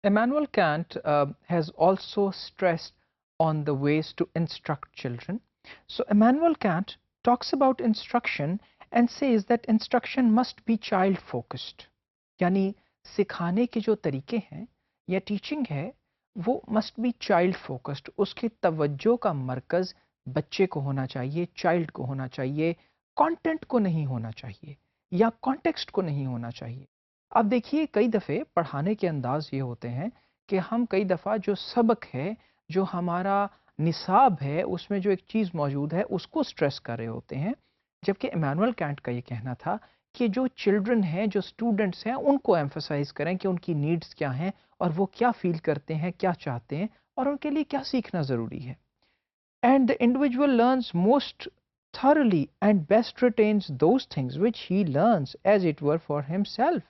Immanuel Kant has also stressed on the ways to instruct children. So Immanuel Kant talks about instruction and says that instruction must be child focused. यानी सिखाने के जो तरीके हैं या teaching है वो मस्ट बी चाइल्ड फोकस्ड, उसकी तवज्जो का मरकज़ बच्चे को होना चाहिए, चाइल्ड को होना चाहिए, कंटेंट को नहीं होना चाहिए या कॉन्टेक्स्ट को नहीं होना चाहिए। अब देखिए कई दफ़े पढ़ाने के अंदाज ये होते हैं कि हम कई दफ़ा जो सबक है, जो हमारा निसाब है, उसमें जो एक चीज़ मौजूद है उसको स्ट्रेस कर रहे होते हैं, जबकि इमैनुअल कैंट का ये कहना था कि जो चिल्ड्रन हैं, जो स्टूडेंट्स हैं, उनको एम्फसाइज करें कि उनकी नीड्स क्या हैं और वो क्या फील करते हैं, क्या चाहते हैं और उनके लिए क्या सीखना ज़रूरी है। And the individual learns most thoroughly and best retains those things which he learns as it were for himself.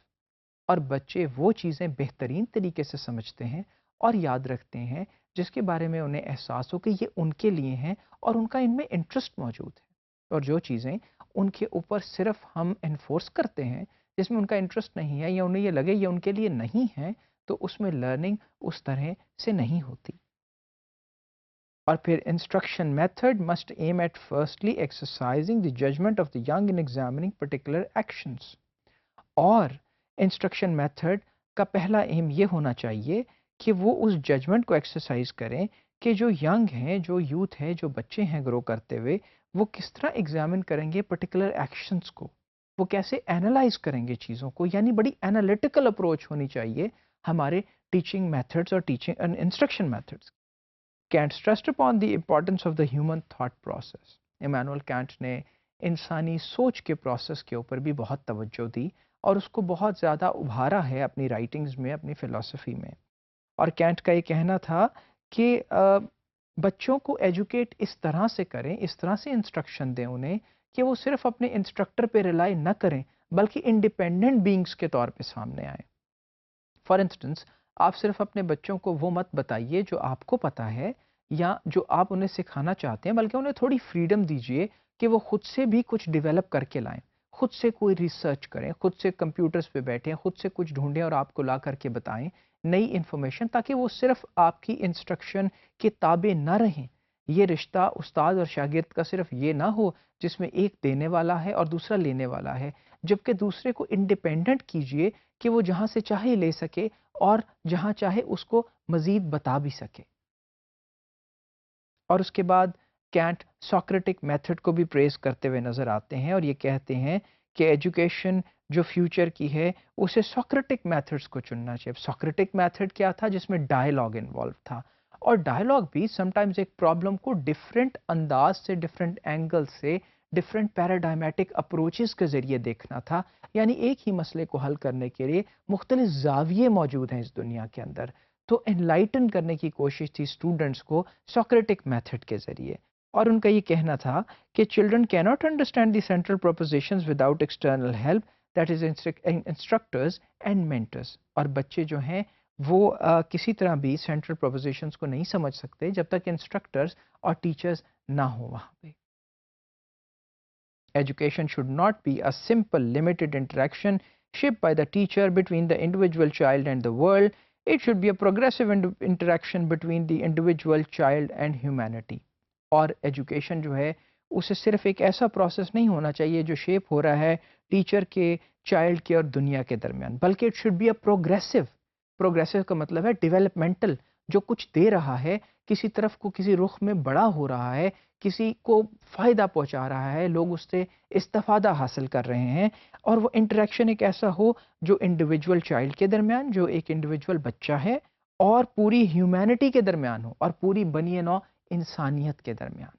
और बच्चे वो चीज़ें बेहतरीन तरीके से समझते हैं और याद रखते हैं जिसके बारे में उन्हें एहसास हो कि ये उनके लिए हैं और उनका इनमें इंटरेस्ट मौजूद है। और जो चीज़ें उनके ऊपर सिर्फ हम इन्फोर्स करते हैं, जिसमें उनका इंटरेस्ट नहीं है या उन्हें ये लगे ये उनके लिए नहीं है, तो उसमें लर्निंग उस तरह से नहीं होती। और फिर instruction method must aim at firstly exercising the judgement of the young in examining particular actions. और इंस्ट्रक्शन मेथड का पहला एम ये होना चाहिए कि वो उस जजमेंट को एक्सरसाइज करें कि जो यंग हैं, जो यूथ है, जो बच्चे हैं ग्रो करते हुए, वो किस तरह एग्जामिन करेंगे पर्टिकुलर एक्शंस को, वो कैसे एनालाइज करेंगे चीज़ों को। यानी बड़ी एनालिटिकल अप्रोच होनी चाहिए हमारे टीचिंग मेथड्स और teaching and instruction methods. Kant stressed upon the importance of the human thought process. Immanuel Kant ने इंसानी सोच के प्रोसेस के ऊपर भी बहुत तवज्जो दी और उसको बहुत ज़्यादा उभारा है अपनी राइटिंग्स में, अपनी फ़िलॉसफ़ी में। और कैंट का ये कहना था कि बच्चों को एजुकेट इस तरह से करें, इस तरह से इंस्ट्रक्शन दें उन्हें कि वो सिर्फ़ अपने इंस्ट्रक्टर पे रिलाई ना करें, बल्कि इंडिपेंडेंट बीइंग्स के तौर पे सामने आएँ। फॉर इंस्टेंस, आप सिर्फ अपने बच्चों को वो मत बताइए जो आपको पता है या जो आप उन्हें सिखाना चाहते हैं, बल्कि उन्हें थोड़ी फ्रीडम दीजिए कि वो खुद से भी कुछ डेवलप करके लाएं, खुद से कोई रिसर्च करें, खुद से कंप्यूटर्स पे बैठें, खुद से कुछ ढूंढें और आपको ला करके बताएं नई इन्फॉर्मेशन, ताकि वो सिर्फ आपकी इंस्ट्रक्शन के ताबे ना रहें। ये रिश्ता उस्ताद और शागिर्द का सिर्फ ये ना हो जिसमें एक देने वाला है और दूसरा लेने वाला है, जबकि दूसरे को इंडिपेंडेंट कीजिए कि वो जहाँ से चाहे ले सके और जहाँ चाहे उसको मज़ीद बता भी सके। और उसके बाद कैंट सोक्रेटिक मेथड को भी प्रेज़ करते हुए नज़र आते हैं और ये कहते हैं कि एजुकेशन जो फ्यूचर की है, उसे सोक्रेटिक मेथड्स को चुनना चाहिए। सोक्रेटिक मेथड क्या था? जिसमें डायलॉग इन्वॉल्व था और डायलॉग भी समटाइम्स एक प्रॉब्लम को डिफरेंट अंदाज से, डिफरेंट एंगल से, डिफरेंट पैराडायमेटिक अप्रोचेस के ज़रिए देखना था। यानी एक ही मसले को हल करने के लिए मुख्तलिफ ज़ाविये मौजूद हैं इस दुनिया के अंदर। तो एनलाइटन करने की कोशिश थी स्टूडेंट्स को सोक्रेटिक मेथड के ज़रिए। और उनका ये कहना था कि children can not understand the central propositions without external help, that is instructors and mentors. और बच्चे जो हैं वो किसी तरह भी सेंट्रल प्रोपोजिशंस को नहीं समझ सकते जब तक इंस्ट्रक्टर्स और टीचर्स ना हो वहाँ पे। Education should not be a simple limited interaction shaped by the teacher between the individual child and the world. It should be a progressive interaction between the individual child and humanity. और education जो है उसे सिर्फ एक ऐसा process नहीं होना चाहिए जो शेप हो रहा है टीचर के, चाइल्ड के और दुनिया के दरमियान, बल्कि it should be a progressive. Progressive का मतलब है डेवलपमेंटल, जो कुछ दे रहा है, किसी तरफ को, किसी रुख में बड़ा हो रहा है, किसी को फ़ायदा पहुंचा रहा है, लोग उससे इस्तिफ़ादा हासिल कर रहे हैं। और वो इंटरेक्शन एक ऐसा हो जो इंडिविजुअल चाइल्ड के दरमियान, जो एक इंडिविजुअल बच्चा है, और पूरी ह्यूमैनिटी के दरमियान हो और पूरी बनी नौ इंसानियत के दरमियान।